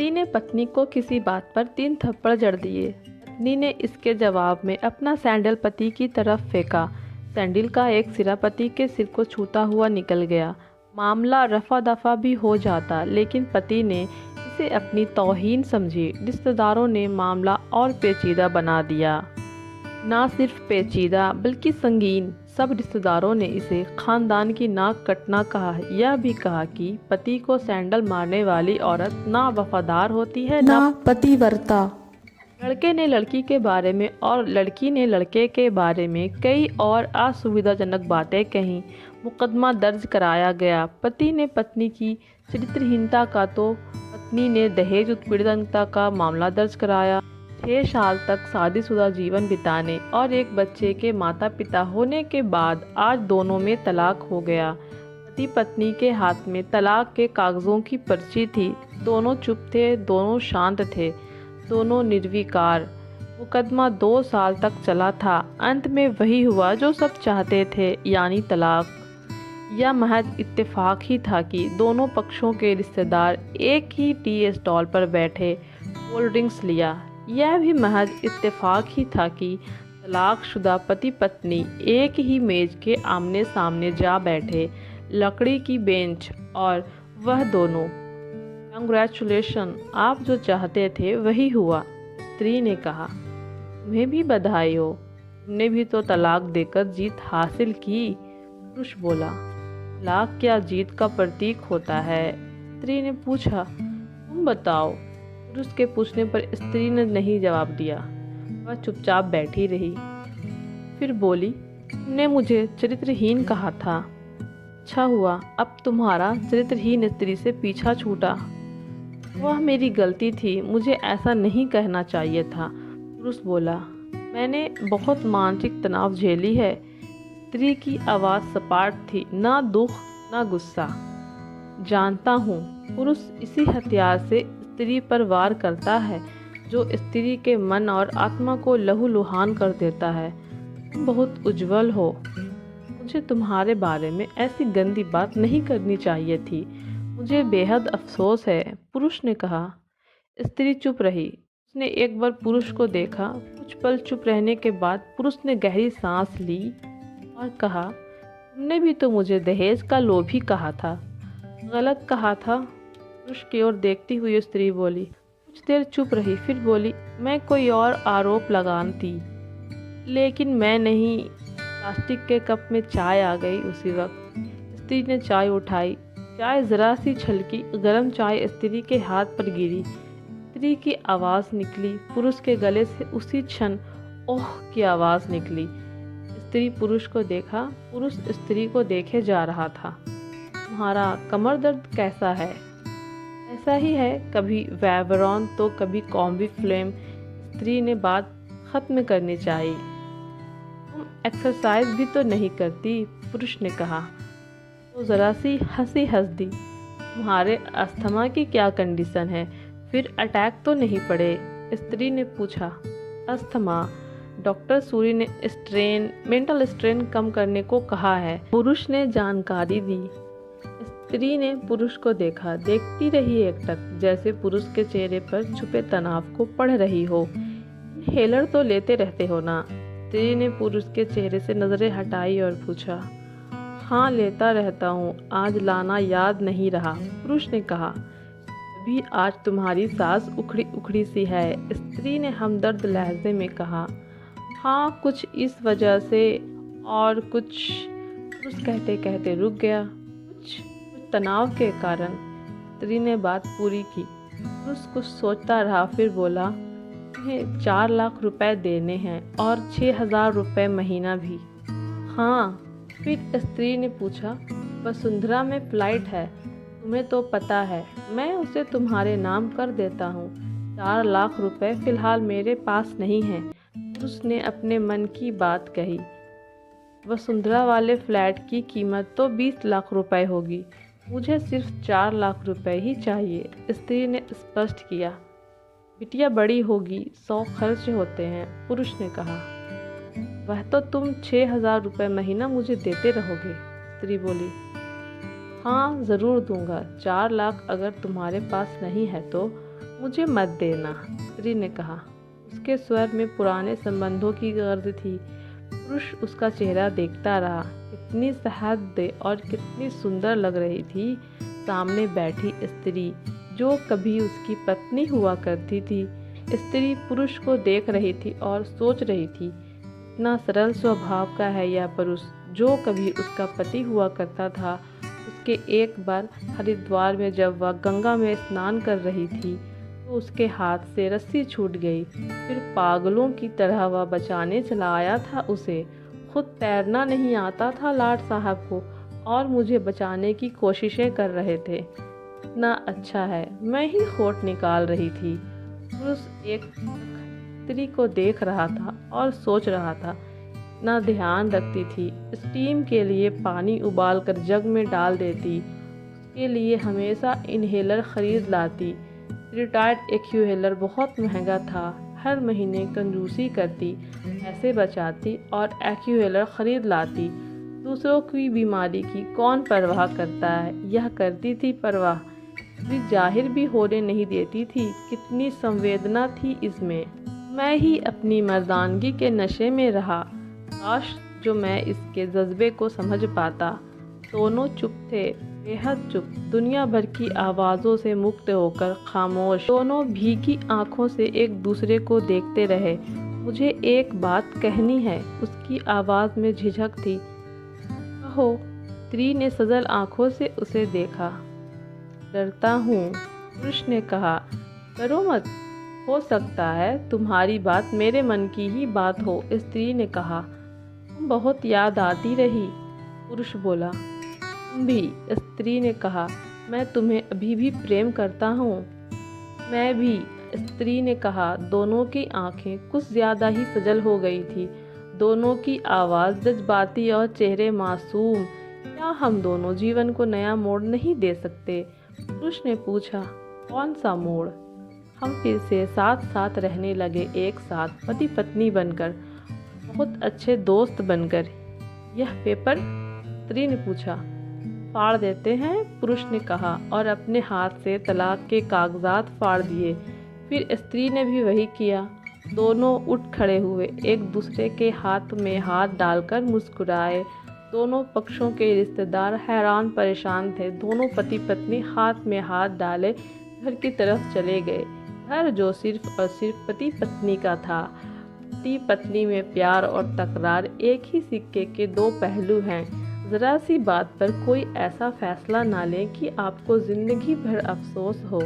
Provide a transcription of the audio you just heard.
पति ने पत्नी को किसी बात पर 3 थप्पड़ जड़ दिए। पत्नी ने इसके जवाब में अपना सैंडल पति की तरफ फेंका। सैंडल का एक सिरा पति के सिर को छूता हुआ निकल गया। मामला रफा दफा भी हो जाता, लेकिन पति ने इसे अपनी तौहीन समझी। रिश्तेदारों ने मामला और पेचीदा बना दिया। ना सिर्फ पेचीदा बल्कि संगीन। सब रिश्तेदारों ने इसे खानदान की नाक कटना कहा। यह भी कहा कि पति को सैंडल मारने वाली औरत ना वफादार होती है ना पतिव्रता। लड़के ने लड़की के बारे में और लड़की ने लड़के के बारे में कई और असुविधाजनक बातें कहीं। मुकदमा दर्ज कराया गया। पति ने पत्नी की चरित्रहीनता का तो पत्नी ने दहेज उत्पीड़नता का मामला दर्ज कराया। 6 साल तक शादीशुदा जीवन बिताने और एक बच्चे के माता पिता होने के बाद आज दोनों में तलाक हो गया। पति पत्नी के हाथ में तलाक के कागजों की पर्ची थी। दोनों चुप थे, दोनों शांत थे, दोनों निर्विकार। मुकदमा 2 साल तक चला था। अंत में वही हुआ जो सब चाहते थे, यानी तलाक। यह महज इत्तेफाक ही था कि दोनों पक्षों के रिश्तेदार एक ही टी स्टॉल पर बैठे कोल्ड ड्रिंक्स लिया। यह भी महज इत्तेफाक ही था कि तलाकशुदा पति पत्नी एक ही मेज के आमने सामने जा बैठे, लकड़ी की बेंच, और वह दोनों। कंग्रेचुलेशन, आप जो चाहते थे वही हुआ, स्त्री ने कहा। तुम्हें भी बधाई हो, तुमने भी तो तलाक देकर जीत हासिल की, पुरुष बोला। तलाक क्या जीत का प्रतीक होता है? स्त्री ने पूछा। तुम बताओ। पुरुष के पूछने पर स्त्री ने नहीं जवाब दिया। वह चुपचाप बैठी रही। फिर बोली, तुमने मुझे चरित्रहीन कहा था। अच्छा हुआ अब तुम्हारा चरित्रहीन स्त्री से पीछा छूटा। वह मेरी गलती थी, मुझे ऐसा नहीं कहना चाहिए था, पुरुष बोला। मैंने बहुत मानसिक तनाव झेली है। स्त्री की आवाज़ सपाट थी, ना दुख ना गुस्सा। जानता हूँ, पुरुष इसी हथियार से स्त्री पर वार करता है जो स्त्री के मन और आत्मा को लहूलुहान कर देता है। तुम बहुत उज्जवल हो। मुझे तुम्हारे बारे में ऐसी गंदी बात नहीं करनी चाहिए थी। मुझे बेहद अफसोस है, पुरुष ने कहा। स्त्री चुप रही। उसने एक बार पुरुष को देखा। कुछ पल चुप रहने के बाद पुरुष ने गहरी सांस ली और कहा, तुमने भी तो मुझे दहेज का लोभी कहा था। गलत कहा था, पुरुष की ओर देखती हुई स्त्री बोली। कुछ देर चुप रही, फिर बोली, मैं कोई और आरोप लगाती, लेकिन मैं नहीं। प्लास्टिक के कप में चाय आ गई उसी वक्त। स्त्री ने चाय उठाई। चाय जरा सी छलकी। गर्म चाय स्त्री के हाथ पर गिरी। स्त्री की आवाज़ निकली। पुरुष के गले से उसी क्षण ओह की आवाज़ निकली। स्त्री पुरुष को देखा। पुरुष स्त्री को देखे जा रहा था। तुम्हारा कमर दर्द कैसा है? ऐसा ही है, कभी वैवरॉन तो कभी कॉम्बी फ्लेम। स्त्री ने बात खत्म करनी चाहिए। तुम एक्सरसाइज भी तो नहीं करती, पुरुष ने कहा। तो ज़रा सी हंसी हंस दी। तुम्हारे अस्थमा की क्या कंडीशन है? फिर अटैक तो नहीं पड़े? स्त्री ने पूछा। अस्थमा, डॉक्टर सूरी ने मेंटल स्ट्रेन कम करने को कहा है, पुरुष ने जानकारी दी। स्त्री ने पुरुष को देखा। देखती रही एकटक, जैसे पुरुष के चेहरे पर छुपे तनाव को पढ़ रही हो। इनहेलर तो लेते रहते हो ना? स्त्री ने पुरुष के चेहरे से नजरें हटाई और पूछा। हाँ, लेता रहता हूँ, आज लाना याद नहीं रहा, पुरुष ने कहा। अभी आज तुम्हारी सांस उखड़ी उखड़ी सी है, स्त्री ने हमदर्द लहजे में कहा। हाँ, कुछ इस वजह से और कुछ, पुरुष कहते कहते रुक गया। कुछ तनाव के कारण, स्त्री ने बात पूरी की। पुरुष कुछ सोचता रहा, फिर बोला, तुम्हें 4 लाख रुपए देने हैं और 6,000 रुपये महीना भी। हाँ। फिर स्त्री ने पूछा, वसुंधरा में फ्लाइट है, तुम्हें तो पता है, मैं उसे तुम्हारे नाम कर देता हूँ। 4 लाख रुपए फिलहाल मेरे पास नहीं है, पुरुष ने अपने मन की बात कही। वसुंधरा वाले फ्लैट की कीमत तो 20 लाख रुपए होगी, मुझे सिर्फ 4 लाख रुपए ही चाहिए, स्त्री ने स्पष्ट किया। बिटिया बड़ी होगी, 100 खर्च होते हैं, पुरुष ने कहा। वह तो तुम 6,000 रुपये महीना मुझे देते रहोगे, स्त्री बोली। हाँ, ज़रूर दूंगा। 4 लाख अगर तुम्हारे पास नहीं है तो, मुझे मत देना, स्त्री ने कहा। उसके स्वर में पुराने संबंधों की गर्द थी। पुरुष उसका चेहरा देखता रहा। कितनी सहृदय और कितनी सुंदर लग रही थी सामने बैठी स्त्री, जो कभी उसकी पत्नी हुआ करती थी। स्त्री पुरुष को देख रही थी और सोच रही थी, इतना सरल स्वभाव का है यह पुरुष, जो कभी उसका पति हुआ करता था। उसके एक बार हरिद्वार में जब वह गंगा में स्नान कर रही थी तो उसके हाथ से रस्सी छूट गई। फिर पागलों की तरह वह बचाने चला आया था उसे। खुद तैरना नहीं आता था लाट साहब को, और मुझे बचाने की कोशिशें कर रहे थे। इतना अच्छा है, मैं ही खोट निकाल रही थी। पुरुष एक स्त्री को देख रहा था और सोच रहा था, इतना ध्यान रखती थी। स्टीम के लिए पानी उबालकर जग में डाल देती, उसके लिए हमेशा इन्हेलर खरीद लाती। रिटायर्ड एक्यूहेलर बहुत महंगा था। हर महीने कंजूसी करती, पैसे बचाती और एक्यूहेलर खरीद लाती। दूसरों की बीमारी की कौन परवाह करता है, यह करती थी परवाह। भी जाहिर भी होने नहीं देती थी। कितनी संवेदना थी इसमें। मैं ही अपनी मर्दानगी के नशे में रहा। काश जो मैं इसके जज्बे को समझ पाता। दोनों चुप थे, बेहद चुप, दुनिया भर की आवाज़ों से मुक्त होकर खामोश। दोनों भीगी आंखों से एक दूसरे को देखते रहे। मुझे एक बात कहनी है, उसकी आवाज़ में झिझक थी। कहो, स्त्री ने सजल आंखों से उसे देखा। डरता हूँ, पुरुष ने कहा। डरो मत, हो सकता है तुम्हारी बात मेरे मन की ही बात हो, स्त्री ने कहा। तुम बहुत याद आती रही, पुरुष बोला। तुम भी, स्त्री ने कहा। मैं तुम्हें अभी भी प्रेम करता हूँ। मैं भी, स्त्री ने कहा। दोनों की आंखें कुछ ज़्यादा ही सजल हो गई थी। दोनों की आवाज़ जज्बाती और चेहरे मासूम। क्या हम दोनों जीवन को नया मोड़ नहीं दे सकते? पुरुष ने पूछा। कौन सा मोड़? हम फिर से साथ साथ रहने लगे, एक साथ पति पत्नी बनकर, बहुत अच्छे दोस्त बनकर। यह पेपर? स्त्री ने पूछा। फाड़ देते हैं, पुरुष ने कहा और अपने हाथ से तलाक के कागजात फाड़ दिए। फिर स्त्री ने भी वही किया। दोनों उठ खड़े हुए, एक दूसरे के हाथ में हाथ डालकर मुस्कुराए। दोनों पक्षों के रिश्तेदार हैरान परेशान थे। दोनों पति पत्नी हाथ में हाथ डाले घर की तरफ चले गए। घर जो सिर्फ और सिर्फ पति पत्नी का था। पति पत्नी में प्यार और तकरार एक ही सिक्के के दो पहलू हैं। ज़रा सी बात पर कोई ऐसा फैसला ना लें कि आपको ज़िंदगी भर अफसोस हो।